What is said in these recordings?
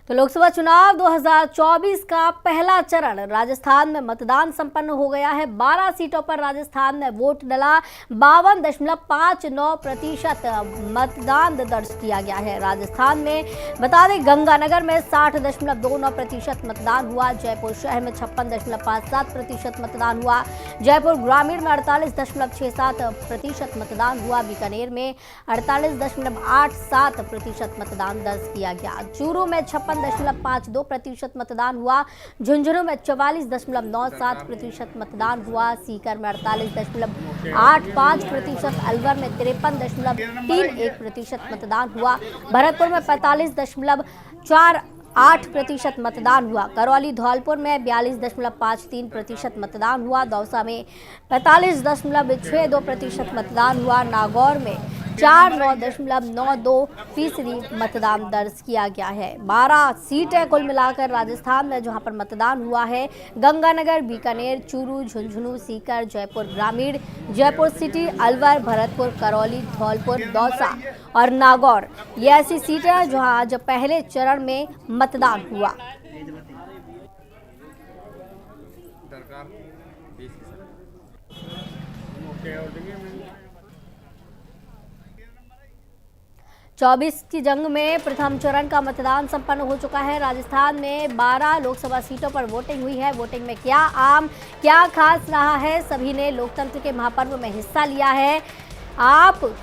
तो लोकसभा चुनाव 2024 का पहला चरण राजस्थान में मतदान संपन्न हो गया है। 12 सीटों पर राजस्थान में वोट डला। 52.59% मतदान दर्ज किया गया है। राजस्थान में बता दें गंगानगर में 60.29% मतदान हुआ। जयपुर शहर में 56.57% मतदान हुआ। जयपुर ग्रामीण में 48.67% मतदान हुआ। बीकानेर में 48.87% मतदान दर्ज किया गया। चूरू में 56.52% मतदान हुआ। झुंझुनू में 44.97% मतदान हुआ। सीकर में 48.85%, अलवर में 53.31% मतदान हुआ। भरतपुर में 45.48% मतदान हुआ। करौली धौलपुर में 42.53% मतदान हुआ। दौसा में 45.62% मतदान हुआ। नागौर में 49.92% मतदान दर्ज किया गया है। 12 सीटें कुल मिलाकर राजस्थान में जहां पर मतदान हुआ है। गंगानगर, बीकानेर, चूरू, झुंझुनू, सीकर, जयपुर ग्रामीण, जयपुर सिटी, अलवर, भरतपुर, करौली, धौलपुर, दौसा और नागौर ये ऐसी सीटें जहां आज पहले चरण में मतदान हुआ। 24 की जंग में प्रथम चरण का मतदान संपन्न हो चुका है। राजस्थान में 12 लोकसभा सीटों पर वोटिंग हुई है। वोटिंग में क्या आम क्या खास रहा है, सभी ने लोकतंत्र के महापर्व में हिस्सा लिया है। आप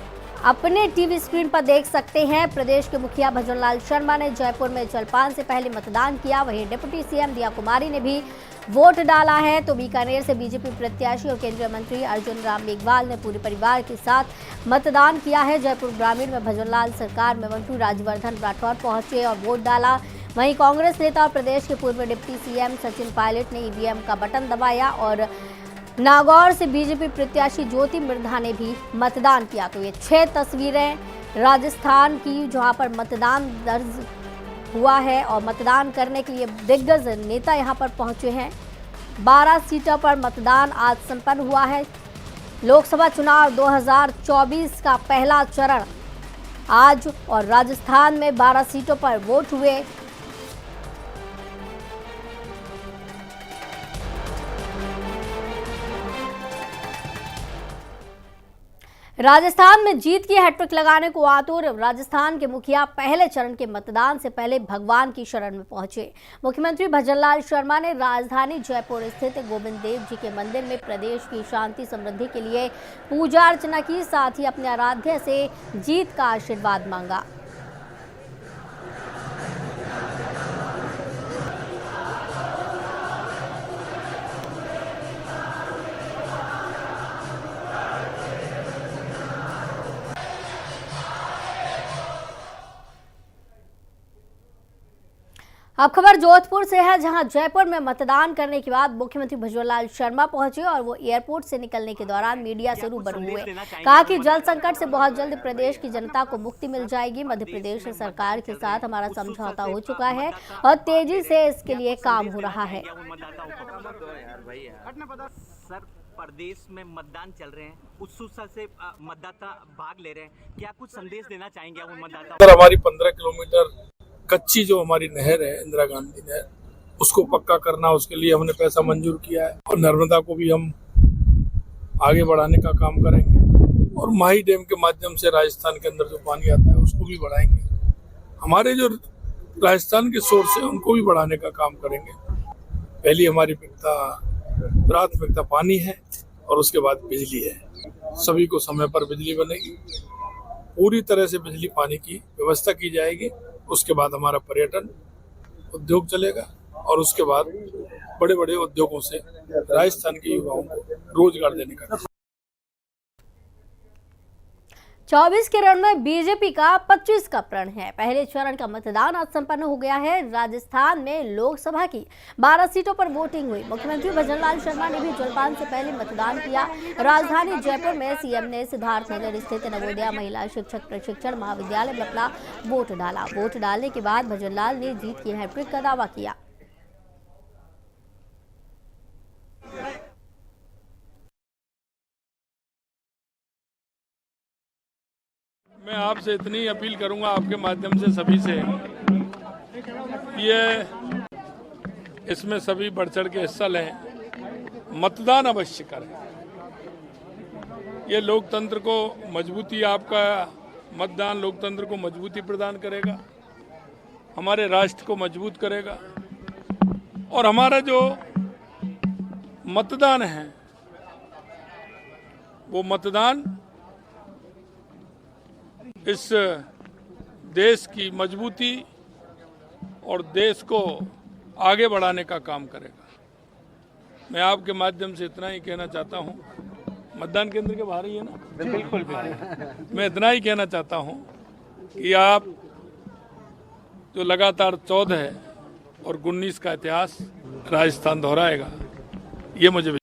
अपने टीवी स्क्रीन पर देख सकते हैं। प्रदेश के मुखिया भजनलाल शर्मा ने जयपुर में जलपान से पहले मतदान किया। वहीं डिप्टी सीएम दिया कुमारी ने भी वोट डाला है। तो बीकानेर से बीजेपी प्रत्याशी और केंद्रीय मंत्री अर्जुन राम मेघवाल ने पूरे परिवार के साथ मतदान किया है। जयपुर ग्रामीण में भजनलाल सरकार में मंत्री राज्यवर्धन राठौर पहुंचे और वोट डाला। वहीं कांग्रेस नेता और प्रदेश के पूर्व डिप्टी सीएम सचिन पायलट ने ईवीएम का बटन दबाया और नागौर से बीजेपी प्रत्याशी ज्योति मिर्धा ने भी मतदान किया। तो ये 6 तस्वीरें राजस्थान की जहां पर मतदान दर्ज हुआ है और मतदान करने के लिए दिग्गज नेता यहां पर पहुंचे हैं। 12 सीटों पर मतदान आज संपन्न हुआ है। लोकसभा चुनाव 2024 का पहला चरण आज और राजस्थान में 12 सीटों पर वोट हुए। राजस्थान में जीत की हैट्रिक लगाने को आतुर राजस्थान के मुखिया पहले चरण के मतदान से पहले भगवान की शरण में पहुंचे। मुख्यमंत्री भजनलाल शर्मा ने राजधानी जयपुर स्थित गोविंद देव जी के मंदिर में प्रदेश की शांति समृद्धि के लिए पूजा अर्चना की। साथ ही अपने आराध्य से जीत का आशीर्वाद मांगा। अब खबर जोधपुर से है, जहां जयपुर में मतदान करने के बाद मुख्यमंत्री भजनलाल शर्मा पहुंचे और वो एयरपोर्ट से निकलने के दौरान मीडिया से रूबरू हुए। कहा कि जल संकट से बहुत जल्द प्रदेश की जनता को मुक्ति मिल जाएगी। मध्य प्रदेश सरकार के साथ हमारा समझौता हो चुका है और तेजी से इसके लिए काम हो रहा है। प्रदेश में मतदान चल रहे हैं, उत्सुकता से मतदाता भाग ले रहे हैं, क्या कुछ संदेश देना चाहेंगे उन मतदाताओं? हमारी 15 किलोमीटर कच्ची जो हमारी नहर है, इंदिरा गांधी नहर, उसको पक्का करना, उसके लिए हमने पैसा मंजूर किया है और नर्मदा को भी हम आगे बढ़ाने का काम करेंगे और माही डैम के माध्यम से राजस्थान के अंदर जो पानी आता है उसको भी बढ़ाएंगे। हमारे जो राजस्थान के सोर्स है उनको भी बढ़ाने का काम करेंगे। पहली हमारी प्राथमिकता पानी है और उसके बाद बिजली है। सभी को समय पर बिजली बनेगी, पूरी तरह से बिजली पानी की व्यवस्था की जाएगी। उसके बाद हमारा पर्यटन उद्योग चलेगा और उसके बाद बड़े बड़े उद्योगों से राजस्थान के युवाओं को रोजगार देने का। 24 के रण में बीजेपी का 25 का प्रण है। पहले चरण का मतदान आज संपन्न हो गया है। राजस्थान में लोकसभा की 12 सीटों पर वोटिंग हुई। मुख्यमंत्री भजनलाल शर्मा ने भी जलपान से पहले मतदान किया। राजधानी जयपुर में सीएम ने सिद्धार्थनगर स्थित नवोदय महिला शिक्षक प्रशिक्षण महाविद्यालय में अपना वोट डाला। वोट डालने के बाद भजनलाल ने जीत की हैट्रिक का दावा किया। मैं आपसे इतनी अपील करूंगा आपके माध्यम से सभी से ये इसमें सभी बढ़ चढ़ के हिस्सा लें, मतदान अवश्य करें। ये लोकतंत्र को मजबूती, आपका मतदान लोकतंत्र को मजबूती प्रदान करेगा, हमारे राष्ट्र को मजबूत करेगा और हमारा जो मतदान है वो मतदान इस देश की मजबूती और देश को आगे बढ़ाने का काम करेगा। मैं आपके माध्यम से इतना ही कहना चाहता हूं, मतदान केंद्र के बाहर ही है ना? बिल्कुल। मैं इतना ही कहना चाहता हूं कि आप जो लगातार 14 और 19 का इतिहास राजस्थान दोहराएगा, ये मुझे।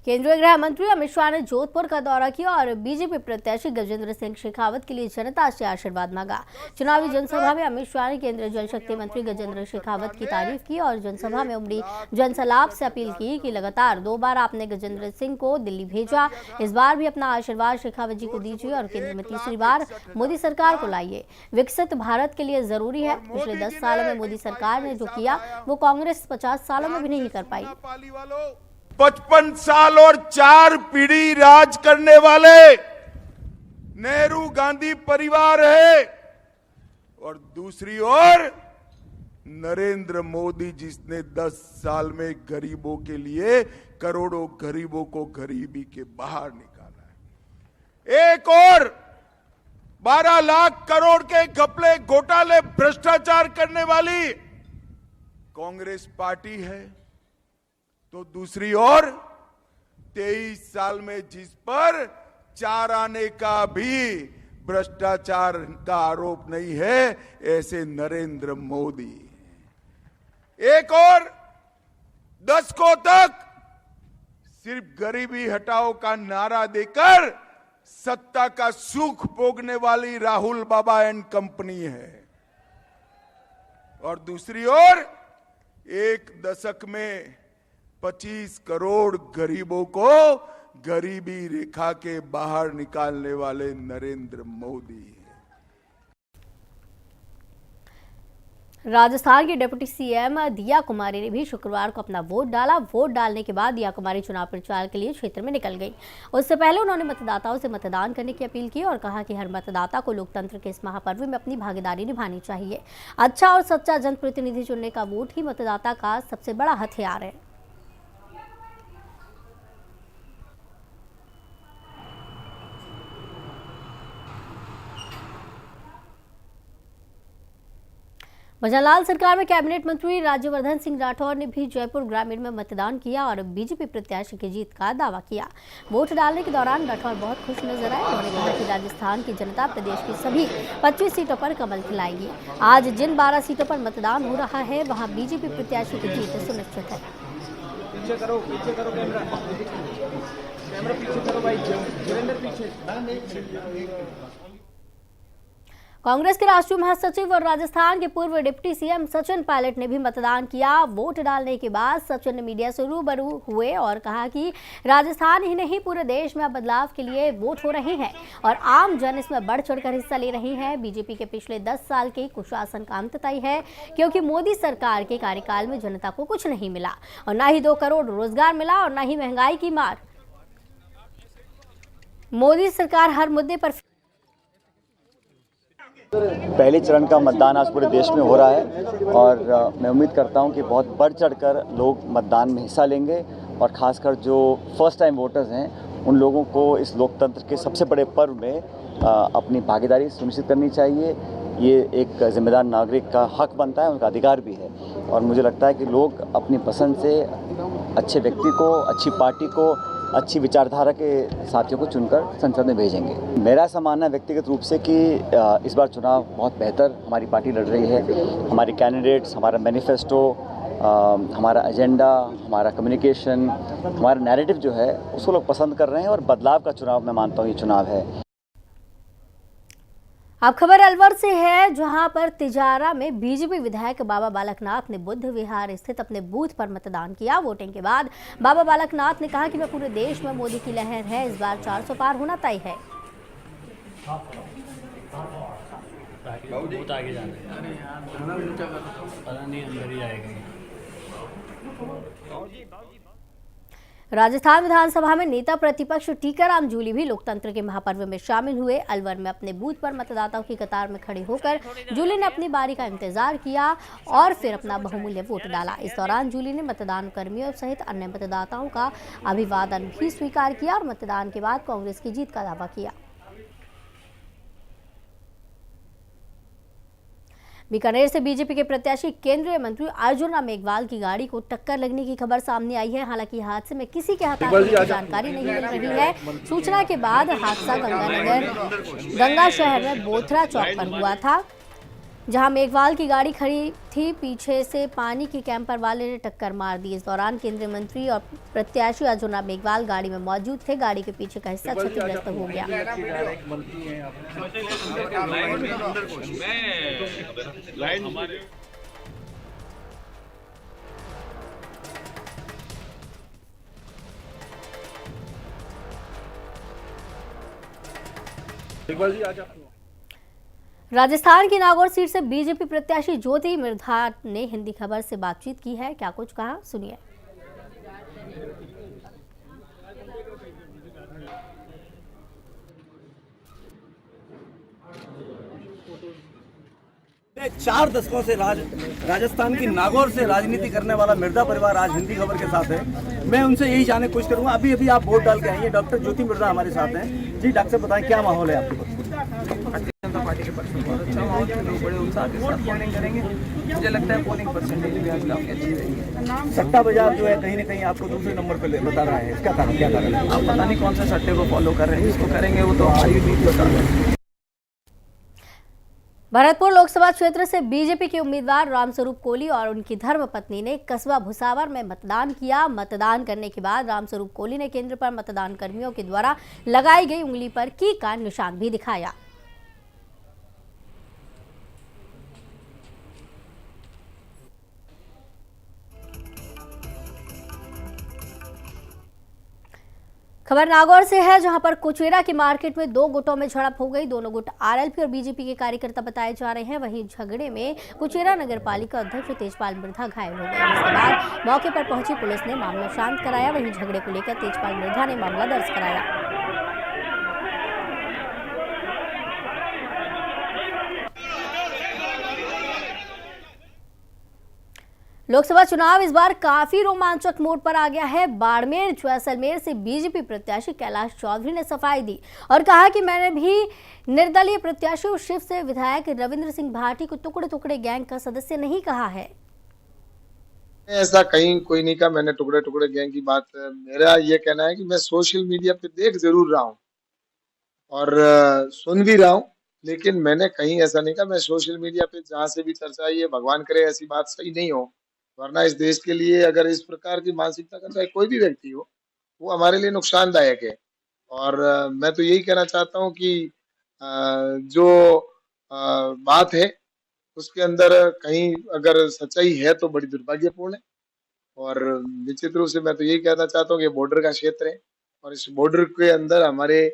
केंद्रीय गृह मंत्री अमित शाह ने जोधपुर का दौरा किया और बीजेपी प्रत्याशी गजेंद्र सिंह शेखावत के लिए जनता से आशीर्वाद मांगा। चुनावी जनसभा में अमित शाह ने केंद्रीय जल शक्ति मंत्री गजेंद्र शेखावत की तारीफ की और जनसभा में उमड़ी जनसलाब से अपील की कि लगातार 2 बार आपने गजेंद्र सिंह को दिल्ली भेजा, इस बार भी अपना आशीर्वाद शेखावत जी को दीजिए और केंद्र में तीसरी बार मोदी सरकार को लाइए। विकसित भारत के लिए जरूरी है। पिछले 10 सालों में मोदी सरकार ने जो किया वो कांग्रेस 50 सालों में भी नहीं कर पाई। 55 साल और 4 पीढ़ी राज करने वाले नेहरू गांधी परिवार है और दूसरी ओर नरेंद्र मोदी जिसने 10 साल में गरीबों के लिए करोड़ों गरीबों को गरीबी के बाहर निकाला है। एक और 12 लाख करोड़ के घपले घोटाले भ्रष्टाचार करने वाली कांग्रेस पार्टी है, तो दूसरी ओर 23 साल में जिस पर 4 आने का भी भ्रष्टाचार का आरोप नहीं है, ऐसे नरेंद्र मोदी। एक और दशकों तक सिर्फ गरीबी हटाओ का नारा देकर सत्ता का सुख भोगने वाली राहुल बाबा एंड कंपनी है और दूसरी ओर 1 दशक में 25 करोड़ गरीबों को गरीबी रेखा के बाहर निकालने वाले नरेंद्र मोदी। राजस्थान की डिप्टी सीएम दिया कुमारी ने भी शुक्रवार को अपना वोट डाला। वोट डालने के बाद दिया कुमारी चुनाव प्रचार के लिए क्षेत्र में निकल गई। उससे पहले उन्होंने मतदाताओं से मतदान करने की अपील की और कहा कि हर मतदाता को लोकतंत्र के इस महापर्व में अपनी भागीदारी निभानी चाहिए। अच्छा और सच्चा जनप्रतिनिधि चुनने का वोट ही मतदाता का सबसे बड़ा हथियार है। भजनलाल सरकार में कैबिनेट मंत्री राज्यवर्धन सिंह राठौर ने भी जयपुर ग्रामीण में मतदान किया और बीजेपी प्रत्याशी की जीत का दावा किया। वोट डालने के दौरान राठौर बहुत खुश नजर आए। उन्होंने कहा कि राजस्थान की जनता प्रदेश की सभी 25 सीटों पर कमल खिलाएगी। आज जिन 12 सीटों पर मतदान हो रहा है वहां बीजेपी प्रत्याशी की जीत सुनिश्चित है। पीछे करो कैमरा पीछे करो भाई, कांग्रेस के राष्ट्रीय महासचिव और राजस्थान के पूर्व डिप्टी सीएम सचिन पायलट ने भी मतदान किया। वोट डालने के बाद सचिन ने मीडिया से रूबरू हुए और कहा कि राजस्थान ही नहीं पूरे देश में बदलाव के लिए वोट हो रहे हैं और आम जन इसमें बढ़ चढ़कर हिस्सा ले रहे हैं। बीजेपी के पिछले 10 साल के कुशासन का अंत तय है क्योंकि मोदी सरकार के कार्यकाल में जनता को कुछ नहीं मिला और न ही 2 करोड़ रोजगार मिला और न ही महंगाई की मार। मोदी सरकार हर मुद्दे पर पहले चरण का मतदान आज पूरे देश में हो रहा है और मैं उम्मीद करता हूं कि बहुत बढ़ चढ़कर लोग मतदान में हिस्सा लेंगे और ख़ासकर जो फर्स्ट टाइम वोटर्स हैं उन लोगों को इस लोकतंत्र के सबसे बड़े पर्व में अपनी भागीदारी सुनिश्चित करनी चाहिए। ये एक जिम्मेदार नागरिक का हक बनता है, उनका अधिकार भी है और मुझे लगता है कि लोग अपनी पसंद से अच्छे व्यक्ति को, अच्छी पार्टी को, अच्छी विचारधारा के साथियों को चुनकर संसद में भेजेंगे। मेरा ऐसा मानना है व्यक्तिगत रूप से कि इस बार चुनाव बहुत बेहतर हमारी पार्टी लड़ रही है। हमारे कैंडिडेट्स, हमारा मैनिफेस्टो, हमारा एजेंडा, हमारा कम्युनिकेशन, हमारा नैरेटिव जो है उसको लोग पसंद कर रहे हैं और बदलाव का चुनाव मैं मानता हूँ ये चुनाव है। अब खबर अलवर से है जहां पर तिजारा में बीजेपी विधायक बाबा बालकनाथ ने बुद्ध विहार स्थित अपने बूथ पर मतदान किया। वोटिंग के बाद बाबा बालकनाथ ने कहा कि मैं पूरे देश में मोदी की लहर है, इस बार 400 पार होना तय है। बहुत आगे जाना है। पता नहीं अंदर ही आएगा। राजस्थान विधानसभा में नेता प्रतिपक्ष टीकाराम जूली भी लोकतंत्र के महापर्व में शामिल हुए। अलवर में अपने बूथ पर मतदाताओं की कतार में खड़े होकर जूली ने अपनी बारी का इंतजार किया और फिर अपना बहुमूल्य वोट डाला। इस दौरान जूली ने मतदान कर्मियों सहित अन्य मतदाताओं का अभिवादन भी स्वीकार किया और मतदान के बाद कांग्रेस की जीत का दावा किया। बीकानेर से बीजेपी के प्रत्याशी केंद्रीय मंत्री अर्जुन राम मेघवाल की गाड़ी को टक्कर लगने की खबर सामने आई है। हालांकि हादसे में किसी के हताहत की जानकारी नहीं मिल रही है। सूचना के बाद हादसा गंगा शहर में बोथरा चौक पर हुआ था, जहां मेघवाल की गाड़ी खड़ी थी। पीछे से पानी की कैंपर वाले ने टक्कर मार दी। इस दौरान केंद्रीय मंत्री और प्रत्याशी अर्जुन राम मेघवाल गाड़ी में मौजूद थे। गाड़ी के पीछे का हिस्सा क्षतिग्रस्त हो गया। राजस्थान की नागौर सीट से बीजेपी प्रत्याशी ज्योति मिर्धा ने हिंदी खबर से बातचीत की है। क्या कुछ कहा, सुनिए। चार दशकों से राजस्थान की नागौर से राजनीति करने वाला मिर्धा परिवार आज हिंदी खबर के साथ है। मैं उनसे यही जानने की कोशिश करूंगा। अभी आप वोट डाल के आई हैं। डॉक्टर ज्योति मिर्धा हमारे साथ हैं। जी डॉक्टर साहब बताएं, क्या माहौल है आपके पास? भारतीय जनता पार्टी के पक्ष में बहुत अच्छा माहौल है। लोग बड़े उत्साह के साथ पोलिंग करेंगे। मुझे लगता है पोलिंग परसेंटेज भी आज काफी अच्छी रहेगी। सट्टा बाजार जो है कहीं न कहीं आपको दूसरे नंबर पर बता रहा है। इसका कारण क्या कारण है? आप पता नहीं कौन सा सट्टे को फॉलो कर रहे हैं। इसको करेंगे वो तो हमारी भी बता रहे हैं। भरतपुर लोकसभा क्षेत्र से बीजेपी के उम्मीदवार रामस्वरूप कोली और उनकी धर्मपत्नी ने कस्बा भुसावर में मतदान किया। मतदान करने के बाद रामस्वरूप कोली ने केंद्र पर मतदान कर्मियों के द्वारा लगाई गई उंगली पर की का निशान भी दिखाया। खबर नागौर से है, जहां पर कुचेरा की मार्केट में दो गुटों में झड़प हो गई। दोनों गुट आरएलपी और बीजेपी के कार्यकर्ता बताए जा रहे हैं। वहीं झगड़े में कुचेरा नगर पालिका अध्यक्ष तेजपाल मिर्धा घायल हो गए। इसके बाद मौके पर पहुंची पुलिस ने मामला शांत कराया। वहीं झगड़े को लेकर तेजपाल मिर्धा ने मामला दर्ज कराया। लोकसभा चुनाव इस बार काफी रोमांचक मोड पर आ गया है। बाड़मेर जैसलमेर से बीजेपी प्रत्याशी कैलाश चौधरी ने सफाई दी और कहा कि मैंने भी निर्दलीय प्रत्याशी और शिव से विधायक रविंद्र सिंह भाटी को टुकड़े टुकड़े गैंग का सदस्य नहीं कहा है। ऐसा कहीं कोई नहीं कहा मैंने टुकड़े टुकड़े गैंग की बात। मेरा ये कहना है कि मैं सोशल मीडिया पे देख जरूर रहा हूँ और सुन भी रहा हूँ, लेकिन मैंने कहीं ऐसा नहीं कहा। मैं सोशल मीडिया पे जहाँ से भी चर्चा आई है, भगवान करे ऐसी बात सही नहीं हो, वरना इस देश के लिए अगर इस प्रकार की मानसिकता का चाहे कोई भी व्यक्ति हो, वो हमारे लिए नुकसानदायक है। और मैं तो यही कहना चाहता हूँ कि जो बात है उसके अंदर कहीं अगर सच्चाई है तो बड़ी दुर्भाग्यपूर्ण है। और निश्चित रूप से मैं तो यही कहना चाहता हूँ कि बॉर्डर का क्षेत्र है और इस बॉर्डर के अंदर हमारे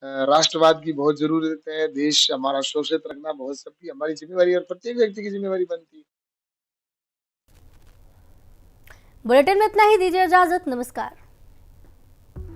राष्ट्रवाद की बहुत जरूरत है। देश हमारा सुरक्षित रखना बहुत सबकी हमारी जिम्मेवारी और प्रत्येक व्यक्ति की जिम्मेवारी बनती है। बुलेटिन में इतना ही, दीजिए इजाजत, नमस्कार।